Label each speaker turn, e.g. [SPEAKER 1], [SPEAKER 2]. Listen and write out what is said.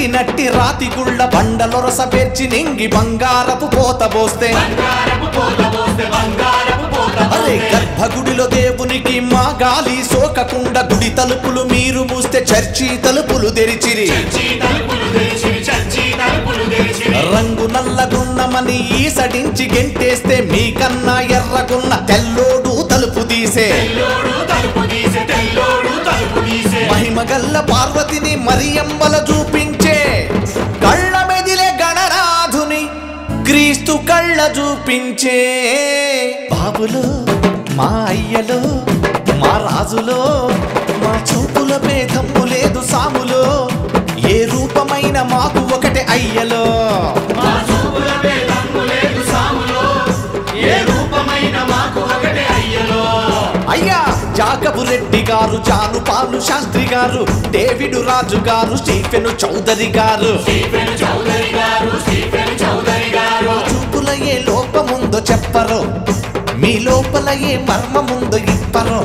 [SPEAKER 1] కట్టినట్టి రాతి గుళ్ళ బండలొరస పేర్చి నింగి బంగారపు పోత పోస్తే అరే గర్భగుడిలో దేవునికి మా గాలి సోకకుండా గుడి తలుపులు మీరు మూస్తే చర్చి తలుపులు తెరిచిరి రంగు నల్లగున్నమని ఈసడించి గెంటేస్తే మీకన్నా ఎర్రగున్న తెల్లోడు తలుపు తీసే మహిమగల్ల పార్వతిని మరియమ్మల చూపించే కళ్ళ మెదిలే గణనాథుని క్రీస్తు కళ్ళ చూపించే బాబులో మా అయ్యలో మా రాజులో మా చూపుల భేదము లేదు సాములో ఏ రూపమైన మాకు ఒకటే అయ్యలో అయ్యా జాకబు రెడ్డి గారు జానుపాలు శాస్త్రి గారు డేవిడు రాజు గారు స్టీఫెను చౌదరి గారు చూపుల ఏ లోపముందో చెప్పరు మీ లోపల ఏ మర్మముందో ఇప్పరు